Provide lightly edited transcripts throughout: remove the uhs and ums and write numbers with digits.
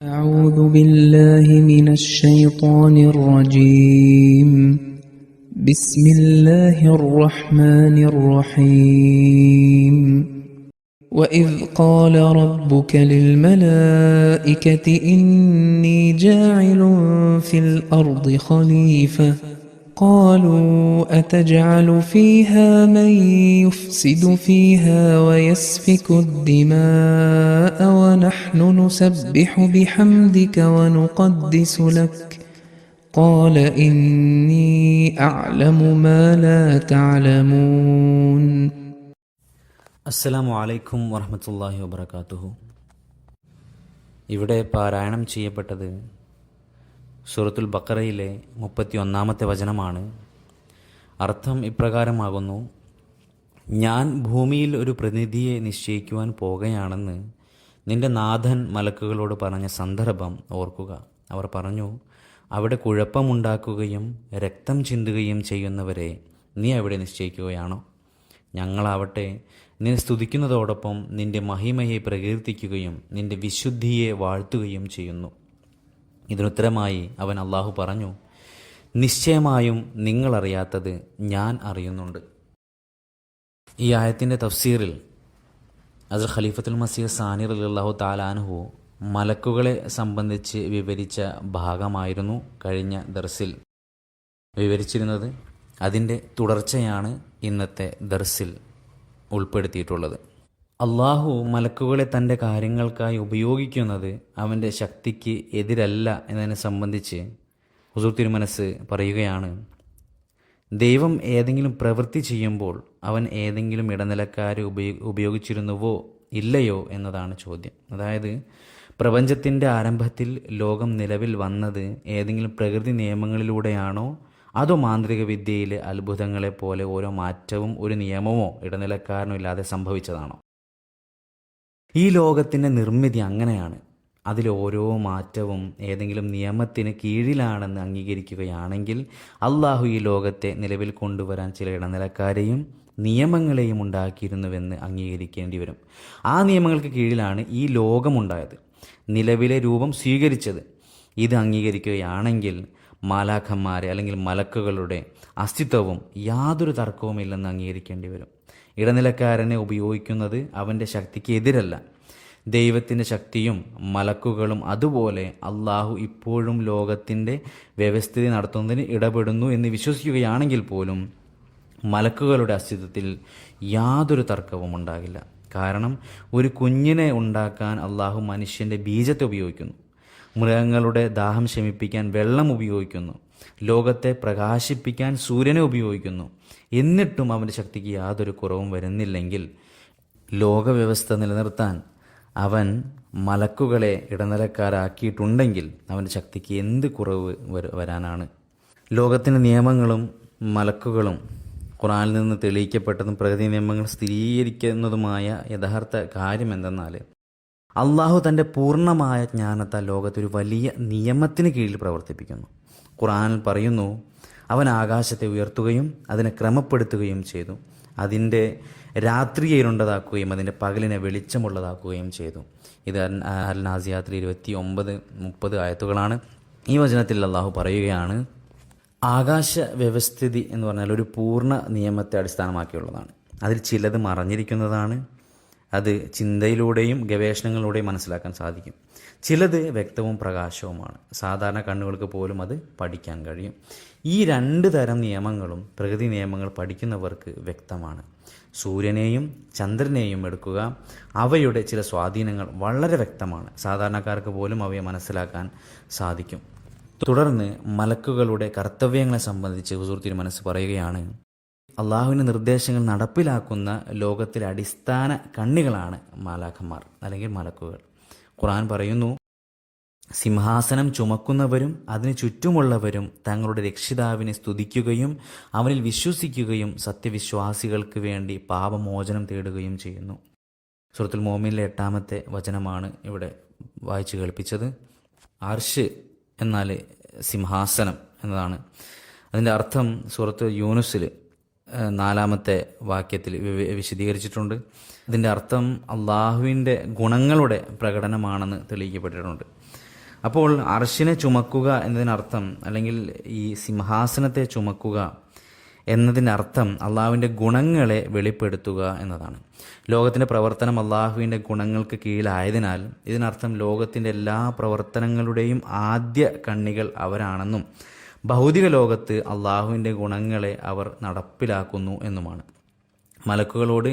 أعوذ بالله من الشيطان الرجيم بسم الله الرحمن الرحيم وإذ قال ربك للملائكة إني جاعل في الأرض خليفة قالوا أتجعل فيها من يفسد فيها ويسفك الدماء ونحن نسبح بحمدك ونقدس لك قال إني أعلم ما لا تعلمون. അസ്സലാമു അലൈക്കും വറഹ്മത്തുള്ളാഹി വബറകാതുഹു. ഇവിടെ പാരായണം ചെയ്യപ്പെട്ടത് സൂറത്തുൽ ബഖറയിലെ 31-ാമത്തെ വചനമാണ്. അർത്ഥം ഇപ്രകാരമാകുന്നു: ഞാൻ ഭൂമിയിൽ ഒരു പ്രതിനിധിയെ നിശ്ചയിക്കുവാൻ പോകുകയാണെന്ന് നിന്റെ നാഥൻ മലക്കുകളോട് പറഞ്ഞ സന്ദർഭം ഓർക്കുക. അവർ പറഞ്ഞു, അവിടെ കുഴപ്പമുണ്ടാക്കുകയും രക്തം ചിന്തുകയും ചെയ്യുന്നവരെ നീ അവിടെ നിശ്ചയിക്കുകയാണോ? ഞങ്ങളാവട്ടെ നിന്നെ സ്തുതിക്കുന്നതോടൊപ്പം നിന്റെ മഹിമയെ പ്രകീർത്തിക്കുകയും നിന്റെ വിശുദ്ധിയെ വാഴ്ത്തുകയും ചെയ്യുന്നു. ഇതിനുത്തരമായി അവൻ അള്ളാഹു പറഞ്ഞു, നിശ്ചയമായും നിങ്ങളറിയാത്തത് ഞാൻ അറിയുന്നുണ്ട്. ഈ ആയത്തിൻ്റെ തഫ്സീറിൽ ഹസ്രത്ത് ഖലീഫത്തുൽ മസീഹ് സാനി റളിയല്ലാഹു തആല അൻഹു മലക്കുകളെ സംബന്ധിച്ച് വിവരിച്ച ഭാഗമായിരുന്നു കഴിഞ്ഞ ദർസിൽ വിവരിച്ചിരുന്നത്. അതിൻ്റെ തുടർച്ചയാണ് ഇന്നത്തെ ദർസിൽ ഉൾപ്പെടുത്തിയിട്ടുള്ളത്. അള്ളാഹു മലക്കുകളെ തൻ്റെ കാര്യങ്ങൾക്കായി ഉപയോഗിക്കുന്നത് അവൻ്റെ ശക്തിക്ക് എതിരല്ല എന്നതിനെ സംബന്ധിച്ച് ഹുസൂർ തിരുമനസ് പറയുകയാണ്, ദൈവം ഏതെങ്കിലും പ്രവൃത്തി ചെയ്യുമ്പോൾ അവൻ ഏതെങ്കിലും ഇടനിലക്കാരെ ഉപയോഗിച്ചിരുന്നുവോ ഇല്ലയോ എന്നതാണ് ചോദ്യം. അതായത് പ്രപഞ്ചത്തിൻ്റെ ആരംഭത്തിൽ ലോകം നിലവിൽ വന്നത് ഏതെങ്കിലും പ്രകൃതി നിയമങ്ങളിലൂടെയാണോ അതോ മാന്ത്രിക വിദ്യയിലെ അത്ഭുതങ്ങളെപ്പോലെ ഓരോ മാറ്റവും ഒരു നിയമമോ ഇടനിലക്കാരനോ ഇല്ലാതെ സംഭവിച്ചതാണോ? ഈ ലോകത്തിൻ്റെ നിർമ്മിതി അങ്ങനെയാണ്. അതിൽ ഓരോ മാറ്റവും ഏതെങ്കിലും നിയമത്തിന് കീഴിലാണെന്ന് അംഗീകരിക്കുകയാണെങ്കിൽ അള്ളാഹു ഈ ലോകത്തെ നിലവിൽ കൊണ്ടുവരാൻ ചില ഇടനിലക്കാരെയും നിയമങ്ങളെയും ഉണ്ടാക്കിയിരുന്നുവെന്ന് അംഗീകരിക്കേണ്ടി വരും. ആ നിയമങ്ങൾക്ക് കീഴിലാണ് ഈ ലോകമുണ്ടായത്, നിലവിലെ രൂപം സ്വീകരിച്ചത്. ഇത് അംഗീകരിക്കുകയാണെങ്കിൽ മാലാഖന്മാരെ അല്ലെങ്കിൽ മലക്കുകളുടെ അസ്തിത്വവും യാതൊരു തർക്കവുമില്ലെന്ന് അംഗീകരിക്കേണ്ടി വരും. ഇടനിലക്കാരനെ ഉപയോഗിക്കുന്നത് അവൻ്റെ ശക്തിക്ക് എതിരല്ല. ദൈവത്തിൻ്റെ ശക്തിയും മലക്കുകളും അതുപോലെ അള്ളാഹു ഇപ്പോഴും ലോകത്തിൻ്റെ വ്യവസ്ഥിതി നടത്തുന്നതിന് ഇടപെടുന്നു എന്ന് വിശ്വസിക്കുകയാണെങ്കിൽ പോലും മലക്കുകളുടെ അസ്തിത്വത്തിൽ യാതൊരു തർക്കവും ഉണ്ടാകില്ല. കാരണം ഒരു കുഞ്ഞിനെ ഉണ്ടാക്കാൻ അള്ളാഹു മനുഷ്യൻ്റെ ബീജത്തെ ഉപയോഗിക്കുന്നു, മൃഗങ്ങളുടെ ദാഹം ശമിപ്പിക്കാൻ വെള്ളം ഉപയോഗിക്കുന്നു, ലോകത്തെ പ്രകാശിപ്പിക്കാൻ സൂര്യനെ ഉപയോഗിക്കുന്നു. എന്നിട്ടും അവൻ്റെ ശക്തിക്ക് യാതൊരു കുറവും വരുന്നില്ലെങ്കിൽ ലോകവ്യവസ്ഥ നിലനിർത്താൻ അവൻ മലക്കുകളെ ഇടനിലക്കാരാക്കിയിട്ടുണ്ടെങ്കിൽ അവൻ്റെ ശക്തിക്ക് എന്ത് കുറവ് വരാനാണ്? ലോകത്തിൻ്റെ നിയമങ്ങളും മലക്കുകളും ഖുർആനിൽ നിന്ന് തെളിയിക്കപ്പെട്ടതും പ്രകൃതി നിയമങ്ങൾ സ്ഥിരീകരിക്കുന്നതുമായ യഥാർത്ഥ കാര്യം എന്തെന്നാൽ അള്ളാഹു തൻ്റെ പൂർണ്ണമായ ജ്ഞാനത്താൽ ലോകത്തൊരു വലിയ നിയമത്തിന് കീഴിൽ പ്രവർത്തിപ്പിക്കുന്നു. ഖുർആനിൽ പറയുന്നു, അവൻ ആകാശത്തെ ഉയർത്തുകയും അതിനെ ക്രമപ്പെടുത്തുകയും ചെയ്തു, അതിൻ്റെ രാത്രിയെ ഇരുണ്ടതാക്കുകയും അതിൻ്റെ പകലിനെ വെളിച്ചമുള്ളതാക്കുകയും ചെയ്തു. ഇത് അൽ നാസിയാത്തിൽ 29-30 ആയത്തുകളാണ്. ഈ വചനത്തിൽ അള്ളാഹു പറയുകയാണ്, ആകാശ വ്യവസ്ഥിതി എന്ന് പറഞ്ഞാൽ ഒരു പൂർണ്ണ നിയമത്തെ അടിസ്ഥാനമാക്കിയുള്ളതാണ്. അതിൽ ചിലത് മറഞ്ഞിരിക്കുന്നതാണ്. അത് ചിന്തയിലൂടെയും ഗവേഷണങ്ങളിലൂടെയും മനസ്സിലാക്കാൻ സാധിക്കും. ചിലത് വ്യക്തവും പ്രകാശവുമാണ്. സാധാരണ കണ്ണുകൾക്ക് പോലും അത് പഠിക്കാൻ കഴിയും. ഈ 2 തരം നിയമങ്ങളും പ്രകൃതി നിയമങ്ങൾ പഠിക്കുന്നവർക്ക് വ്യക്തമാണ്. സൂര്യനെയും ചന്ദ്രനെയും എടുക്കുക, അവയുടെ ചില സ്വാധീനങ്ങൾ വളരെ വ്യക്തമാണ്. സാധാരണക്കാർക്ക് പോലും അവയെ മനസ്സിലാക്കാൻ സാധിക്കും. തുടർന്ന് മലക്കുകളുടെ കർത്തവ്യങ്ങളെ സംബന്ധിച്ച് ഹുസൂർ തിരുമനസ് പറയുകയാണ്, അള്ളാഹുവിൻ്റെ നിർദ്ദേശങ്ങൾ നടപ്പിലാക്കുന്ന ലോകത്തിലെ അടിസ്ഥാന കണ്ണികളാണ് മാലാഖന്മാർ അല്ലെങ്കിൽ മലക്കുകൾ. ഖുർആൻ പറയുന്നു, സിംഹാസനം ചുമക്കുന്നവരും അതിന് ചുറ്റുമുള്ളവരും തങ്ങളുടെ രക്ഷിതാവിനെ സ്തുതിക്കുകയും അവനിൽ വിശ്വസിക്കുകയും സത്യവിശ്വാസികൾക്ക് വേണ്ടി പാപമോചനം തേടുകയും ചെയ്യുന്നു. സൂറത്തുൽ മുഅ്മിനിലെ 8-ാമത്തെ വചനമാണ് ഇവിടെ വായിച്ചു കേൾപ്പിച്ചത്. അർശ് എന്നാൽ സിംഹാസനം എന്നതാണ്. അതിൻ്റെ അർത്ഥം സൂറത്ത് യൂനുസിൽ 4-ാമത്തെ വാക്യത്തിൽ വിശദീകരിച്ചിട്ടുണ്ട്. ഇതിൻ്റെ അർത്ഥം അള്ളാഹുവിൻ്റെ ഗുണങ്ങളുടെ പ്രകടനമാണെന്ന് തെളിയിക്കപ്പെട്ടിട്ടുണ്ട്. അപ്പോൾ അർശിനെ ചുമക്കുക എന്നതിനർത്ഥം, അല്ലെങ്കിൽ ഈ സിംഹാസനത്തെ ചുമക്കുക എന്നതിൻ്റെ അർത്ഥം അള്ളാഹുവിൻ്റെ ഗുണങ്ങളെ വെളിപ്പെടുത്തുക എന്നതാണ്. ലോകത്തിൻ്റെ പ്രവർത്തനം അള്ളാഹുവിൻ്റെ ഗുണങ്ങൾക്ക് കീഴിലായതിനാൽ ഇതിനർത്ഥം ലോകത്തിൻ്റെ എല്ലാ പ്രവർത്തനങ്ങളുടെയും ആദ്യ കണ്ണികൾ അവരാണെന്നും ഭൗതിക ലോകത്ത് അള്ളാഹുവിൻ്റെ ഗുണങ്ങളെ അവർ നടപ്പിലാക്കുന്നു എന്നുമാണ്. മലക്കുകളോട്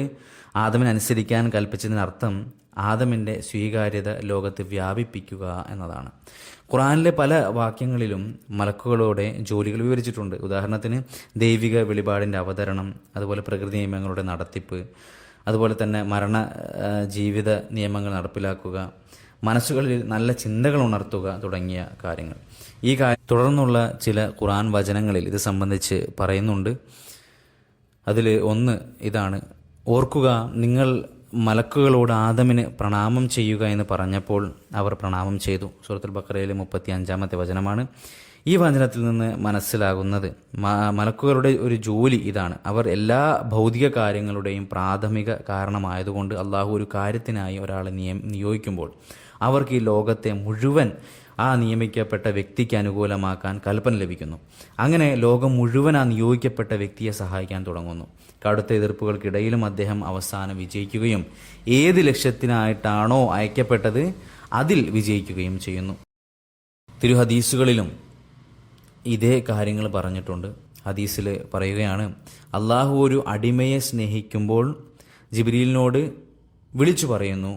ആദമിനനുസരിക്കാൻ കൽപ്പിച്ചതിനർത്ഥം ആദമിൻ്റെ സ്വീകാര്യത ലോകത്ത് വ്യാപിപ്പിക്കുക എന്നതാണ്. ഖുർആനിലെ പല വാക്യങ്ങളിലും മലക്കുകളോടെ ജോലികൾ വിവരിച്ചിട്ടുണ്ട്. ഉദാഹരണത്തിന് ദൈവിക വെളിപാടിൻ്റെ അവതരണം, അതുപോലെ പ്രകൃതി നിയമങ്ങളുടെ നടത്തിപ്പ്, അതുപോലെ തന്നെ മരണ ജീവിത നിയമങ്ങൾ നടപ്പിലാക്കുക, മനസ്സുകളിൽ നല്ല ചിന്തകൾ ഉണർത്തുക തുടങ്ങിയ കാര്യങ്ങൾ. ഈ തുടർന്നുള്ള ചില ഖുർആൻ വചനങ്ങളിൽ ഇത് സംബന്ധിച്ച് പറയുന്നുണ്ട്. അതിൽ ഒന്ന് ഇതാണ്: ഓർക്കുക, നിങ്ങൾ മലക്കുകളോട് ആദമിന് പ്രണാമം ചെയ്യുക എന്ന് പറഞ്ഞപ്പോൾ അവർ പ്രണാമം ചെയ്തു. സൂറത്തുൽ ബഖറയിലെ 35-ാമത്തെ വചനമാണ്. ഈ വചനത്തിൽ നിന്ന് മനസ്സിലാകുന്നത് മലക്കുകളുടെ ഒരു ജോലി ഇതാണ്. അവർ എല്ലാ ഭൗതിക കാര്യങ്ങളുടെയും പ്രാഥമിക കാരണമായതുകൊണ്ട് അള്ളാഹു ഒരു കാര്യത്തിനായി ഒരാളെ നിയോഗിക്കുമ്പോൾ അവർക്ക് ഈ ലോകത്തെ മുഴുവൻ ആ നിയമിക്കപ്പെട്ട വ്യക്തിക്ക് അനുകൂലമാക്കാൻ കൽപ്പന ലഭിക്കുന്നു. അങ്ങനെ ലോകം മുഴുവൻ ആ നിയോഗിക്കപ്പെട്ട വ്യക്തിയെ സഹായിക്കാൻ തുടങ്ങുന്നു. കടുത്ത എതിർപ്പുകൾക്കിടയിലും അദ്ദേഹം അവസാനം വിജയിക്കുകയും ഏത് ലക്ഷ്യത്തിനായിട്ടാണോ അയക്കപ്പെട്ടത് അതിൽ വിജയിക്കുകയും ചെയ്യുന്നു. തിരുഹദീസുകളിലും ഇതേ കാര്യങ്ങൾ പറഞ്ഞിട്ടുണ്ട്. ഹദീസിൽ പറയുകയാണ്, അള്ളാഹു ഒരു അടിമയെ സ്നേഹിക്കുമ്പോൾ ജിബ്രീലിനോട് വിളിച്ചു പറയുന്നു,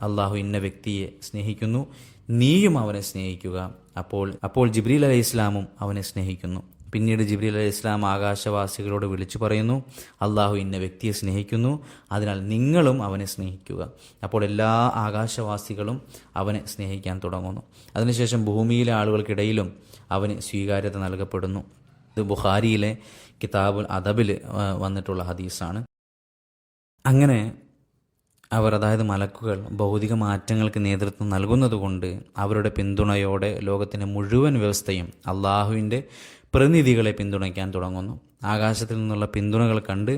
അള്ളാഹു ഇന്ന വ്യക്തിയെ സ്നേഹിക്കുന്നു, നീയും അവനെ സ്നേഹിക്കുക. അപ്പോൾ ജിബ്രീൽ അലൈഹി ഇസ്ലാമും അവനെ സ്നേഹിക്കുന്നു. പിന്നീട് ജിബ്രീൽ അലൈഹി ഇസ്ലാം ആകാശവാസികളോട് വിളിച്ചു പറയുന്നു, അള്ളാഹു ഇന്ന വ്യക്തിയെ സ്നേഹിക്കുന്നു, അതിനാൽ നിങ്ങളും അവനെ സ്നേഹിക്കുക. അപ്പോൾ എല്ലാ ആകാശവാസികളും അവനെ സ്നേഹിക്കാൻ തുടങ്ങുന്നു. അതിനുശേഷം ഭൂമിയിലെ ആളുകൾക്കിടയിലും അവന് സ്വീകാര്യത നൽകപ്പെടുന്നു. ഇത് ബുഖാരിയിലെ കിതാബുൽ അദബിൽ വന്നിട്ടുള്ള ഹദീസാണ്. അങ്ങനെ അവർ, അതായത് മലക്കുകൾ, ഭൗതിക മാറ്റങ്ങൾക്ക് നേതൃത്വം നൽകുന്നതുകൊണ്ട് അവരുടെ പിന്തുണയോടെ ലോകത്തിൻ്റെ മുഴുവൻ വ്യവസ്ഥയും അള്ളാഹുവിൻ്റെ പ്രതിനിധികളെ പിന്തുണയ്ക്കാൻ തുടങ്ങുന്നു. ആകാശത്തിൽ നിന്നുള്ള പിന്തുണകൾ കണ്ട്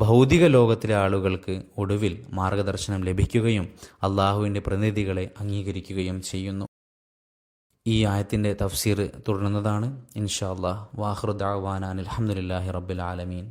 ഭൗതിക ലോകത്തിലെ ആളുകൾക്ക് ഒടുവിൽ മാർഗദർശനം ലഭിക്കുകയും അള്ളാഹുവിൻ്റെ പ്രതിനിധികളെ അംഗീകരിക്കുകയും ചെയ്യുന്നു. ഈ ആയത്തിൻ്റെ തഫ്സീർ തുടരുന്നതാണ് ഇൻഷാ അല്ലാഹ്. വാഖിറു ദഅ്വാനാ അൽഹംദുലില്ലാഹി റബ്ബിൽ ആലമീൻ.